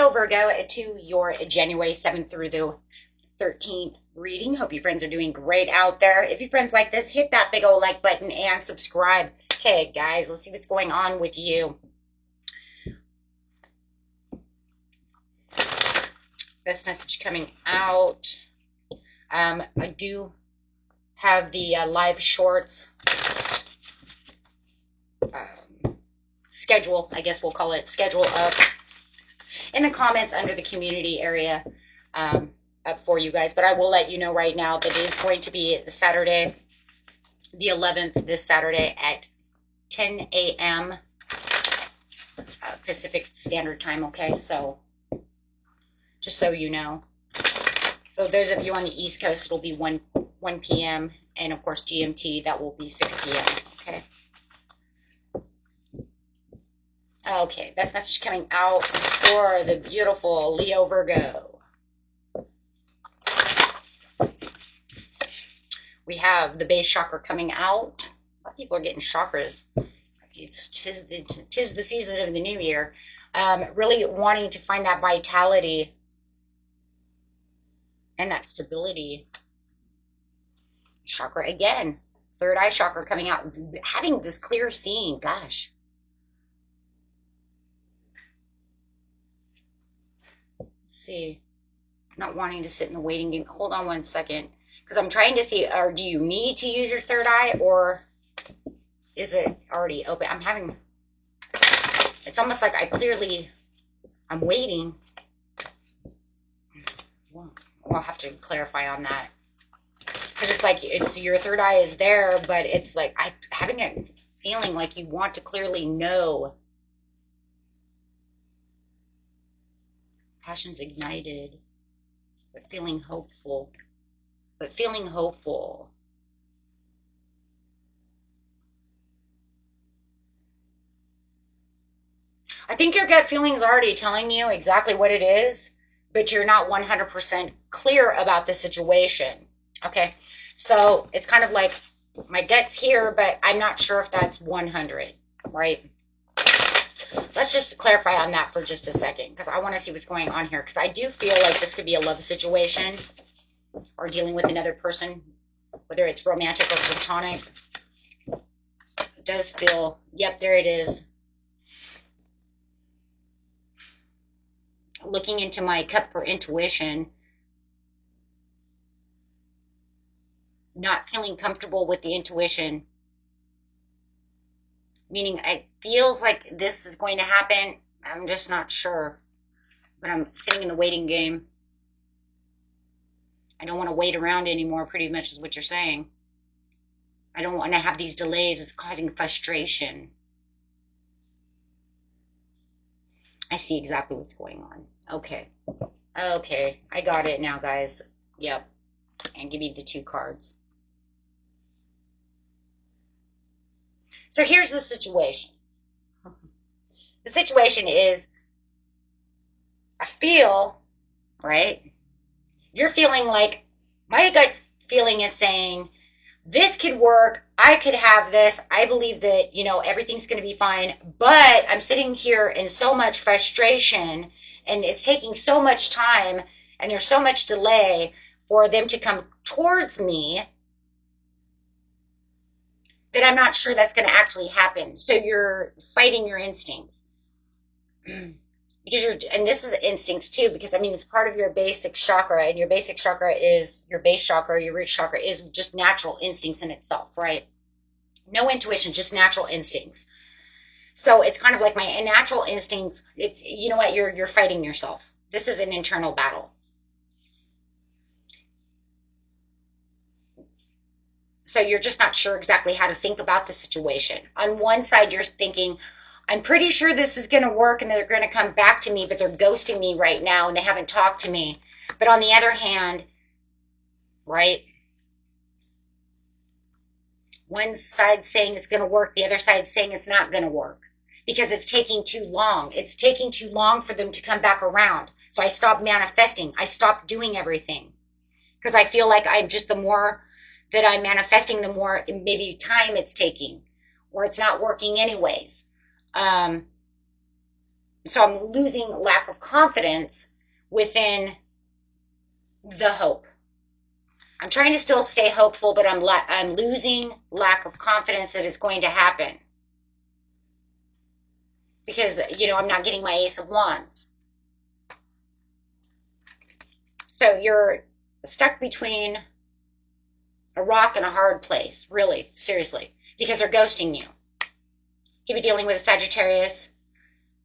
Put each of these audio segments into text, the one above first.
Leo Virgo to your January 7th through the 13th reading. Hope you friends are doing great out there. If you friends like this, hit that big old like button and subscribe. Okay, guys, let's see what's going on with you. Best message coming out. I do have the live shorts schedule, I guess we'll call it, schedule up in the comments under the community area up for you guys. But I will let you know right now that it's going to be Saturday, the 11th, this Saturday at 10 a.m. Pacific Standard Time, okay? So, just so you know. So those of you on the East Coast, it'll be 1 p.m. And, of course, GMT, that will be 6 p.m., okay? Okay, best message coming out for the beautiful Leo Virgo. We have the base chakra coming out. A lot of people are getting chakras. Tis the season of the new year. Really wanting to find that vitality and that stability. Chakra again. Third eye chakra coming out. Having this clear seeing. Gosh. Let's see. Not wanting to sit in the waiting game. Hold on one second. Because I'm trying to see, or do you need to use your third eye, or is it already open? I'm having, it's almost like I'm waiting. Well, I'll have to clarify on that. Because it's like, your third eye is there, but it's like, I'm having a feeling like you want to clearly know. Passion's ignited, but feeling hopeful. I think your gut feeling is already telling you exactly what it is, but you're not 100% clear about the situation. Okay, so it's kind of like my gut's here, but I'm not sure if that's 100, right? Let's just clarify on that for just a second, because I want to see what's going on here, because I do feel like this could be a love situation or dealing with another person, whether it's romantic or platonic. It does feel, yep, there it is. Looking into my cup for intuition, not feeling comfortable with the intuition, meaning it feels like this is going to happen. I'm just not sure, but I'm sitting in the waiting game. I don't want to wait around anymore, pretty much is what you're saying. I don't want to have these delays. It's causing frustration. I see exactly what's going on. Okay. Okay. I got it now, guys. Yep. And give me the 2 cards. So here's the situation. The situation is, I feel, right? You're feeling like, my gut feeling is saying, this could work. I could have this. I believe that, everything's going to be fine. But I'm sitting here in so much frustration, and it's taking so much time, and there's so much delay for them to come towards me that I'm not sure that's going to actually happen. So you're fighting your instincts. Because and this is instincts too, because it's part of your basic chakra, and your basic chakra is your base chakra, your root chakra is just natural instincts in itself, right? No intuition, just natural instincts. So it's kind of like my natural instincts. It's, you know what, you're fighting yourself. This is an internal battle. So you're just not sure exactly how to think about the situation. On one side, you're thinking, I'm pretty sure this is going to work and they're going to come back to me, but they're ghosting me right now and they haven't talked to me. But on the other hand, right? One side's saying it's going to work, the other side's saying it's not going to work because it's taking too long. It's taking too long for them to come back around. So I stopped manifesting. I stopped doing everything because I feel like I'm just, the more that I'm manifesting, the more maybe time it's taking, or it's not working anyways. So I'm losing lack of confidence within the hope. I'm trying to still stay hopeful, but I'm losing lack of confidence that it's going to happen because I'm not getting my Ace of Wands. So you're stuck between a rock and a hard place, really, seriously, because they're ghosting you. You could be dealing with a Sagittarius,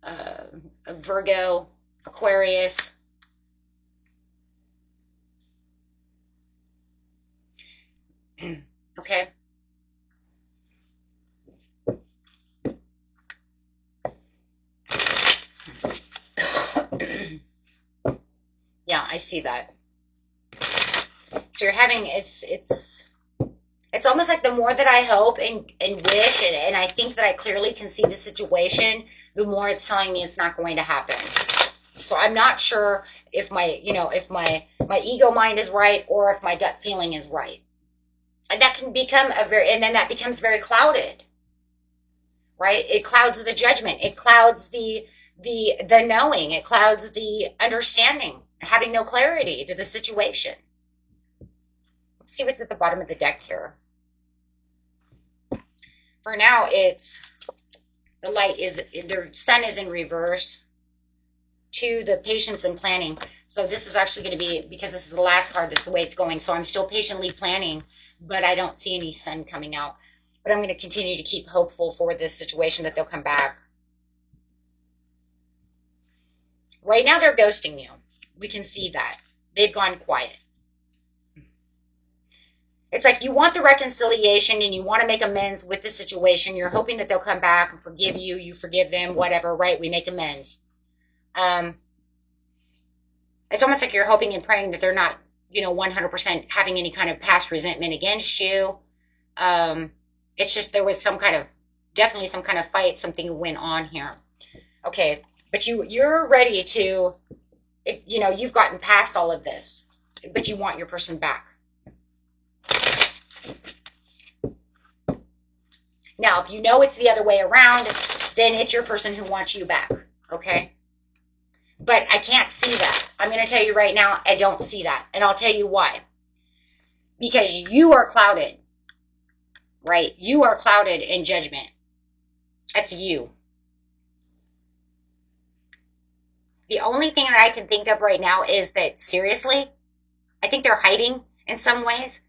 a Virgo, Aquarius. Okay. Yeah, I see that. So you're having it's almost like the more that I hope and wish and I think that I clearly can see the situation, the more it's telling me it's not going to happen. So I'm not sure if my ego mind is right or if my gut feeling is right. And that can become and then that becomes very clouded. Right? It clouds the judgment. It clouds the knowing. It clouds the understanding, having no clarity to the situation. Let's see what's at the bottom of the deck here. For now, it's the light is the sun is in reverse to the patience and planning. So this is actually going to be, because this is the last card, that's the way it's going. So I'm still patiently planning, but I don't see any sun coming out. But I'm going to continue to keep hopeful for this situation that they'll come back. Right now, they're ghosting you. We can see that. They've gone quiet. It's like you want the reconciliation and you want to make amends with the situation. You're hoping that they'll come back and forgive you. You forgive them, whatever, right? We make amends. It's almost like you're hoping and praying that they're not, 100% having any kind of past resentment against you. It's just there was definitely some kind of fight, something went on here. Okay, but you're ready to, you've gotten past all of this, but you want your person back. Now, if you know it's the other way around, then it's your person who wants you back, okay? But I can't see that. I'm going to tell you right now, I don't see that. And I'll tell you why. Because you are clouded, right? You are clouded in judgment. That's you. The only thing that I can think of right now is that, seriously, I think they're hiding in some ways.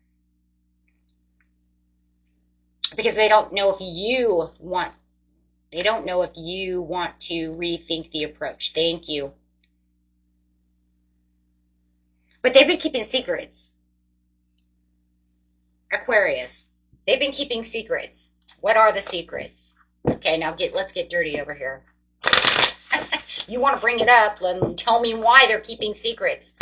Because they don't know if you want to rethink the approach. Thank you. But they've been keeping secrets. Aquarius. They've been keeping secrets. What are the secrets? Okay, now let's get dirty over here. You want to bring it up and tell me why they're keeping secrets.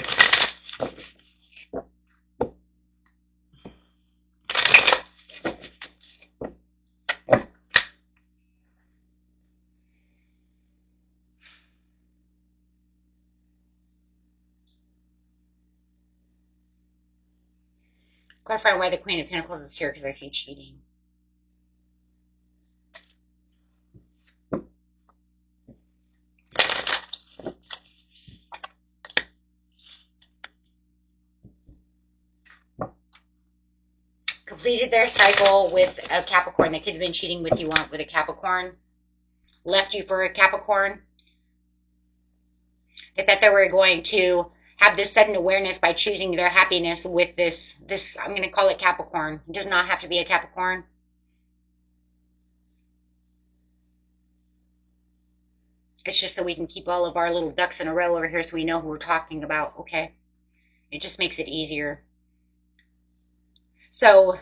Gotta find why the Queen of Pentacles is here because I see cheating. Completed their cycle with a Capricorn. They could have been cheating with you with a Capricorn. Left you for a Capricorn. They thought they were going to have this sudden awareness by choosing their happiness with this, I'm going to call it Capricorn. It does not have to be a Capricorn. It's just that we can keep all of our little ducks in a row over here so we know who we're talking about, okay? It just makes it easier. So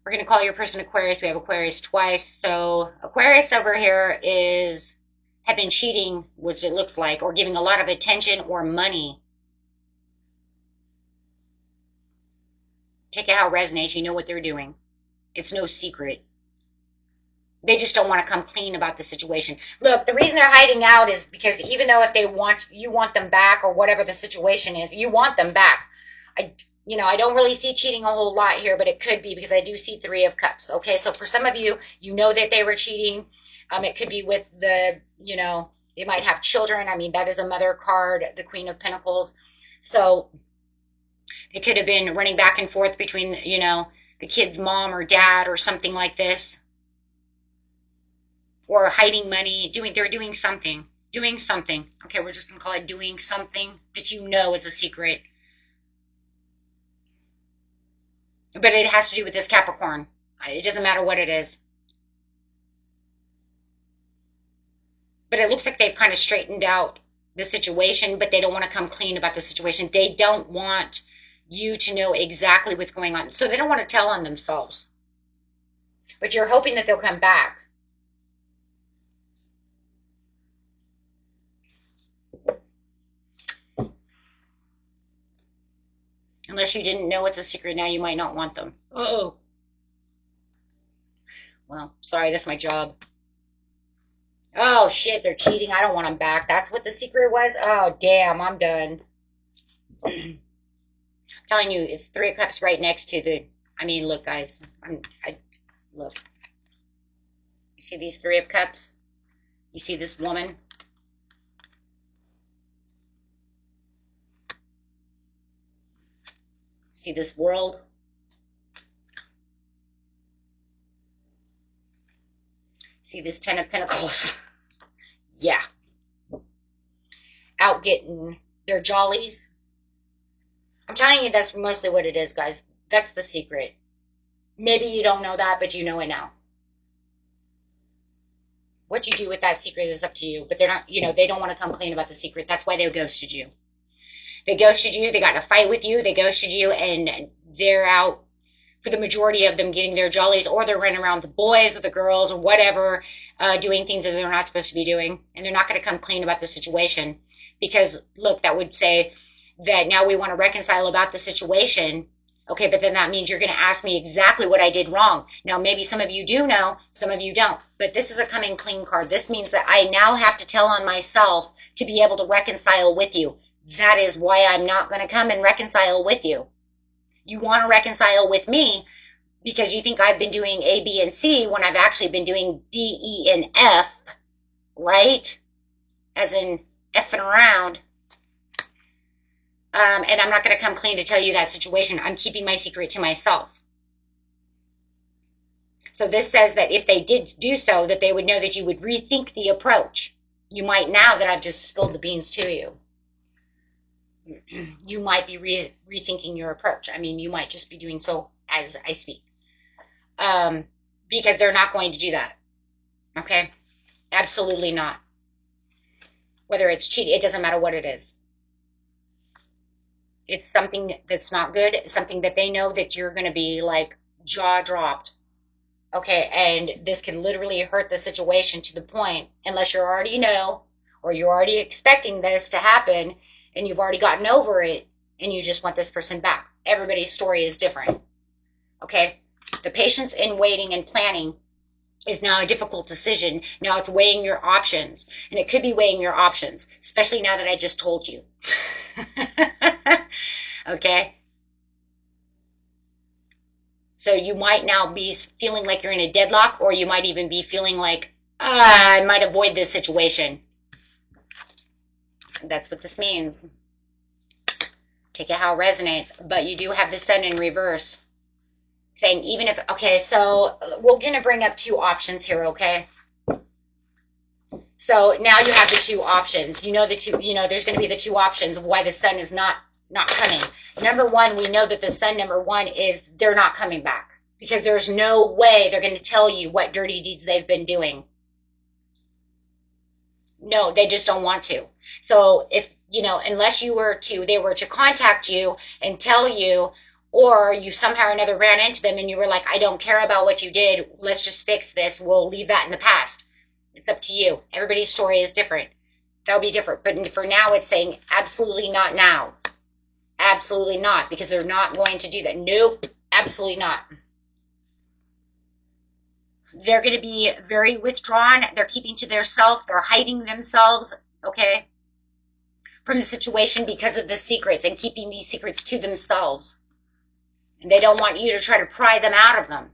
we're going to call your person Aquarius. We have Aquarius twice. So Aquarius over here had been cheating, which it looks like, or giving a lot of attention or money. Take it how it resonates. You know what they're doing. It's no secret. They just don't want to come clean about the situation. Look, the reason they're hiding out is because even though if you want them back or whatever the situation is, you want them back. I don't really see cheating a whole lot here, but it could be because I do see 3 of Cups. Okay, so for some of you, you know that they were cheating. It could be with the, They might have children. I mean, that is a mother card, the Queen of Pentacles. So they could have been running back and forth between, the kid's mom or dad or something like this. Or hiding money, they're doing something. Doing something. Okay, we're just going to call it doing something that you know is a secret. But it has to do with this Capricorn. It doesn't matter what it is. But it looks like they've kind of straightened out the situation, but they don't want to come clean about the situation. They don't want you to know exactly what's going on. So they don't want to tell on themselves. But you're hoping that they'll come back. Unless you didn't know it's a secret, now you might not want them. Oh. Well, sorry, that's my job. Oh, shit, they're cheating. I don't want them back. That's what the secret was? Oh, damn, I'm done. I'm telling you, it's 3 of Cups right next to the... I mean, look, guys. Look. You see these 3 of Cups? You see this woman? See this world? See this 10 of Pentacles? Yeah. Out getting their jollies. I'm telling you, that's mostly what it is, guys. That's the secret. Maybe you don't know that, but you know it now. What you do with that secret is up to you. But they're not, they don't want to come clean about the secret. That's why they ghosted you. They ghosted you. They got in a fight with you. They ghosted you, and they're out, for the majority of them, getting their jollies, or they're running around with the boys or the girls or whatever, doing things that they're not supposed to be doing. And they're not going to come clean about the situation. Because, look, that would say that now we want to reconcile about the situation. Okay, but then that means you're going to ask me exactly what I did wrong. Now, maybe some of you do know, some of you don't. But this is a coming clean card. This means that I now have to tell on myself to be able to reconcile with you. That is why I'm not going to come and reconcile with you. You want to reconcile with me because you think I've been doing A, B, and C when I've actually been doing D, E, and F, right? As in effing around. And I'm not going to come clean to tell you that situation. I'm keeping my secret to myself. So this says that if they did do so, that they would know that you would rethink the approach. You might, now that I've just spilled the beans to you. You might be rethinking your approach. I mean, you might just be doing so as I speak. Because they're not going to do that. Okay? Absolutely not. Whether it's cheating, it doesn't matter what it is. It's something that's not good. It's something that they know that you're going to be like jaw dropped. Okay? And this can literally hurt the situation to the point, unless you already know, or you're already expecting this to happen, and you've already gotten over it, and you just want this person back. Everybody's story is different. Okay? The patience in waiting and planning is now a difficult decision. Now it's weighing your options. And it could be weighing your options, especially now that I just told you. Okay? So you might now be feeling like you're in a deadlock, or you might even be feeling like, I might avoid this situation. That's what this means. Take it how it resonates. But you do have the sun in reverse. Saying even if, okay, so we're going to bring up 2 options here, okay? So now you have the 2 options. There's going to be the 2 options of why the sun is not coming. Number 1, we know that the sun, number 1, is they're not coming back. Because there's no way they're going to tell you what dirty deeds they've been doing. No, they just don't want to. So if, unless they were to contact you and tell you, or you somehow or another ran into them and you were like, I don't care about what you did. Let's just fix this. We'll leave that in the past. It's up to you. Everybody's story is different. That'll be different. But for now, it's saying absolutely not now. Absolutely not. Because they're not going to do that. Nope. Absolutely not. They're going to be very withdrawn. They're keeping to themselves. They're hiding themselves, okay, from the situation because of the secrets and keeping these secrets to themselves. And they don't want you to try to pry them out of them.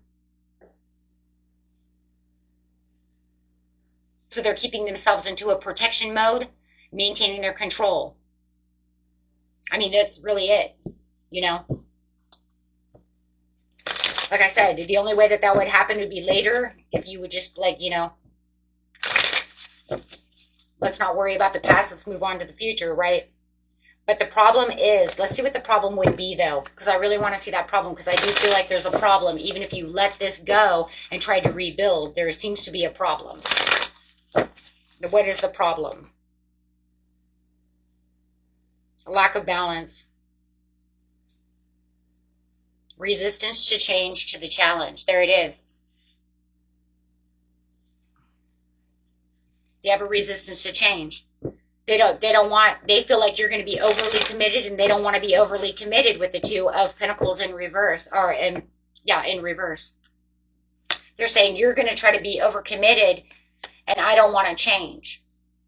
So they're keeping themselves into a protection mode, maintaining their control. I mean, that's really it, you know? Like I said, the only way that that would happen would be later if you would just, like, you know, let's not worry about the past, let's move on to the future, right? But the problem is, let's see what the problem would be, though, because I really want to see that problem, because I do feel like there's a problem. Even if you let this go and try to rebuild, there seems to be a problem. What is the problem? A lack of balance. Resistance to change, to the challenge. There it is. They have a resistance to change. They feel like you're going to be overly committed, and they don't want to be overly committed with the Two of Pentacles in reverse, in reverse. They're saying you're going to try to be overcommitted, and I don't want to change.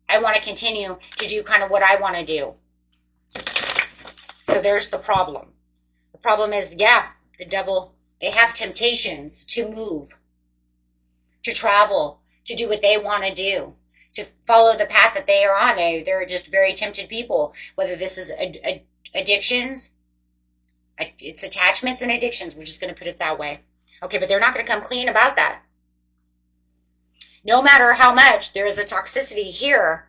I want to continue to do kind of what I want to do. So there's the problem. The problem is, yeah, the devil, they have temptations to move, to travel, to do what they want to do, to follow the path that they are on. They're just very tempted people, whether this is addictions, it's attachments and addictions. We're just going to put it that way. Okay, but they're not going to come clean about that. No matter how much there is a toxicity here,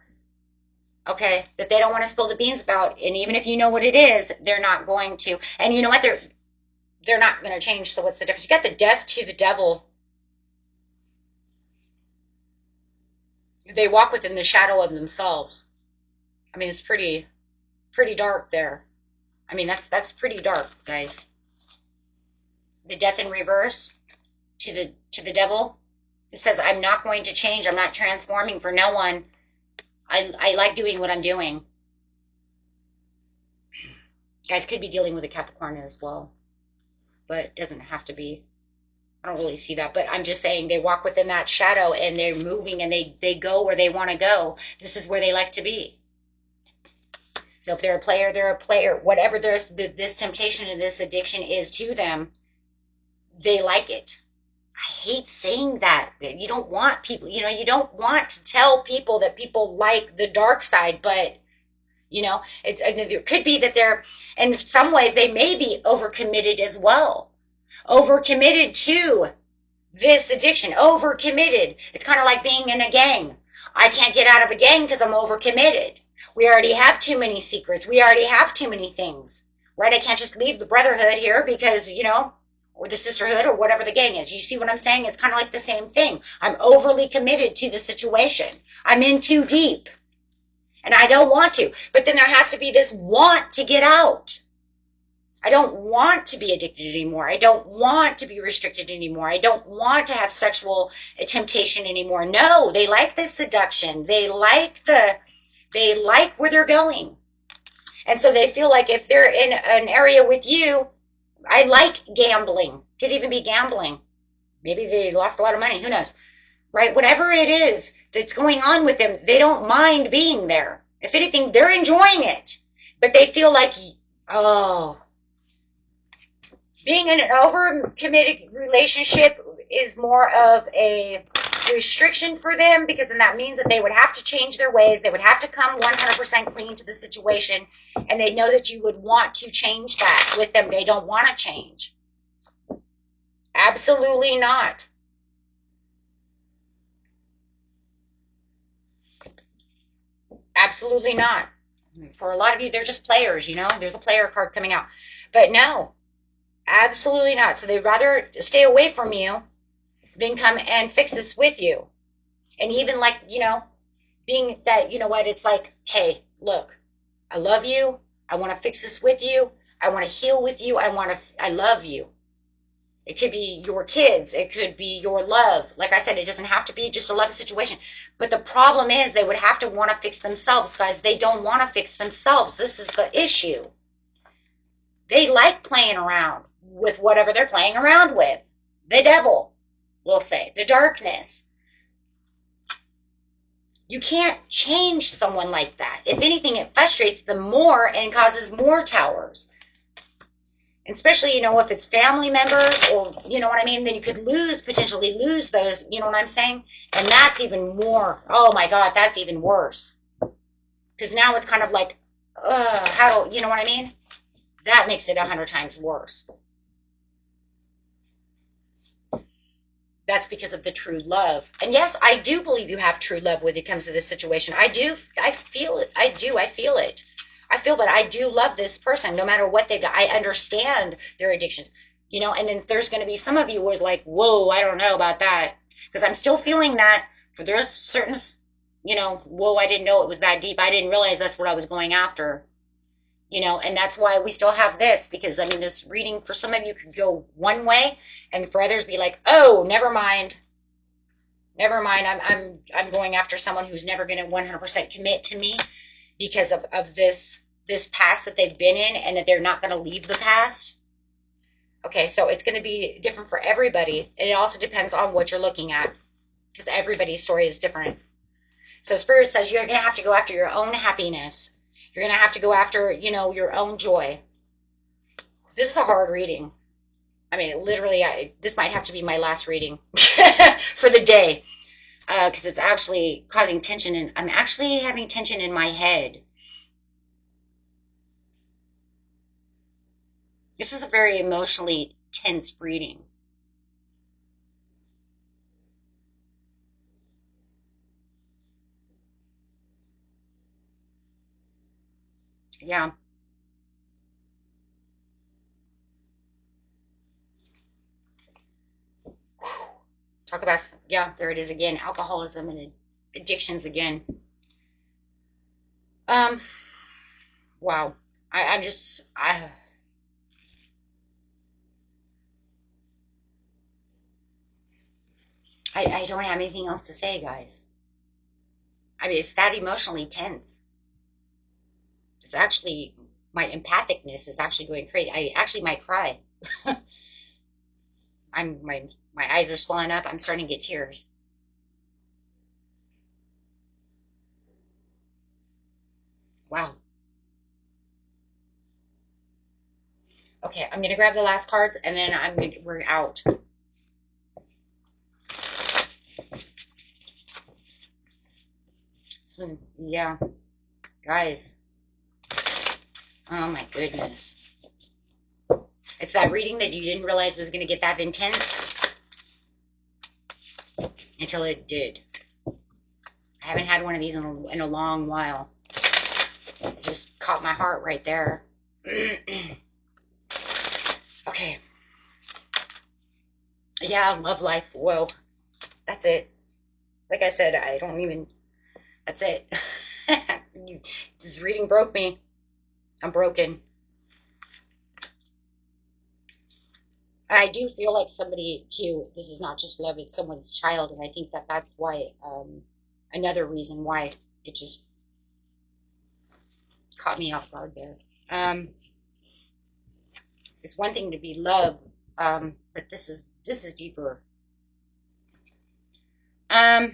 okay, that they don't want to spill the beans about, and even if you know what it is, they're not going to. And you know what? They're not going to change. So what's the difference? You got the Death to the Devil. They walk within the shadow of themselves. I mean, it's pretty dark there. I mean, that's pretty dark, guys. The Death in reverse to the Devil. It says, I'm not going to change. I'm not transforming for no one. I like doing what I'm doing. Guys could be dealing with a Capricorn as well, but it doesn't have to be. I don't really see that, but I'm just saying they walk within that shadow, and they're moving, and they go where they want to go. This is where they like to be. So if they're a player, they're a player. Whatever this temptation and this addiction is to them, they like it. I hate saying that. You don't want people, you don't want to tell people that people like the dark side, but, it could be that they're, in some ways, they may be overcommitted as well. Overcommitted to this addiction. Overcommitted. It's kind of like being in a gang. I can't get out of a gang because I'm overcommitted. We already have too many secrets. We already have too many things, right? I can't just leave the brotherhood here because, or the sisterhood or whatever the gang is. You see what I'm saying? It's kind of like the same thing. I'm overly committed to the situation. I'm in too deep. And I don't want to. But then there has to be this want to get out. I don't want to be addicted anymore. I don't want to be restricted anymore. I don't want to have sexual temptation anymore. No, they like the seduction. They like where they're going. And so they feel like if they're in an area with you, I like gambling. Could even be gambling. Maybe they lost a lot of money. Who knows? Right? Whatever it is that's going on with them, they don't mind being there. If anything, they're enjoying it. But they feel like, being in an overcommitted relationship is more of a restriction for them, because then that means that they would have to change their ways. They would have to come 100% clean to the situation, and they know that you would want to change that with them. They don't want to change. Absolutely not. Absolutely not. For a lot of you, they're just players, There's a player card coming out. But no, absolutely not. So they'd rather stay away from you than come and fix this with you. And even being that, it's like, hey, look, I love you. I want to fix this with you. I want to heal with you. I love you. It could be your kids. It could be your love. Like I said, it doesn't have to be just a love situation. But the problem is they would have to want to fix themselves, guys. They don't want to fix themselves. This is the issue. They like playing around with whatever they're playing around with. The devil, we'll say. The darkness. You can't change someone like that. If anything, it frustrates them more and causes more towers. Especially, you know, if it's family members or, you know what I mean, then you could potentially lose those, you know what I'm saying? And that's even more, oh my God, that's even worse. Because now it's kind of like, you know what I mean? That makes it 100 times worse. That's because of the true love. And yes, I do believe you have true love when it comes to this situation. I do. I feel it. I do. I feel it. I feel that I do love this person no matter what they've got. I understand their addictions, you know, and then there's going to be some of you who is like, whoa, I don't know about that. Because I'm still feeling that for there's certain, you know, whoa, I didn't know it was that deep. I didn't realize that's what I was going after, you know, and that's why we still have this, because I mean, this reading for some of you could go one way and for others be like, oh, never mind. Never mind. I'm going after someone who's never going to 100% commit to me because of this past that they've been in and that they're not going to leave the past. Okay, so it's going to be different for everybody. And it also depends on what you're looking at because everybody's story is different. So Spirit says you're going to have to go after your own happiness. You're going to have to go after, you know, your own joy. This is a hard reading. I mean, literally, this might have to be my last reading for the day because it's actually causing tension. And I'm actually having tension in my head. This is a very emotionally tense reading. Yeah. Talk about, yeah, there it is again. Alcoholism and addictions again. Um, wow. I'm just, I don't have anything else to say, guys. I mean, it's that emotionally tense. It's actually, my empathicness is actually going crazy. I actually might cry. My eyes are swelling up. I'm starting to get tears. Wow. Okay, I'm gonna grab the last cards and then we're out. So, yeah, guys. Oh my goodness. It's that reading that you didn't realize was gonna get that intense until it did. I haven't had one of these in a long while. It just caught my heart right there. Okay. Yeah, love life. Whoa. That's it. Like I said, I don't even. That's it. This reading broke me. I'm broken. I do feel like somebody too. This is not just love; it's someone's child, and I think that that's why. Another reason why it just caught me off guard there. It's one thing to be loved, but this is deeper. Um,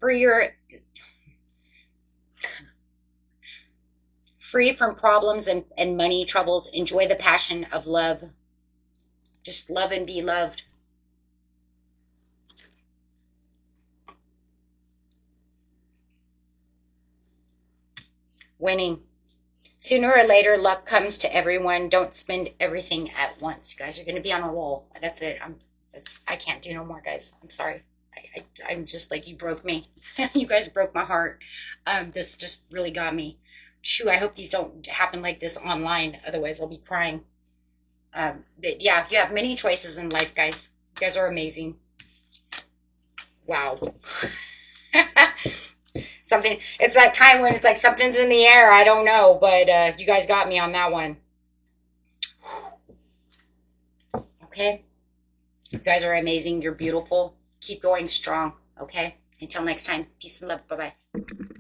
for your free from problems and money troubles, enjoy the passion of love. Just love and be loved. Winning. Sooner or later, luck comes to everyone. Don't spend everything at once. You guys are going to be on a roll. That's it. I can't do no more, guys. I'm sorry. I'm just like, you broke me. You guys broke my heart. This just really got me. Shoo, I hope these don't happen like this online. Otherwise, I'll be crying. But yeah, you have many choices in life, guys. You guys are amazing. Wow. Something, it's that time when it's like something's in the air. I don't know, but you guys got me on that one. Okay. You guys are amazing. You're beautiful. Keep going strong. Okay. Until next time. Peace and love. Bye bye.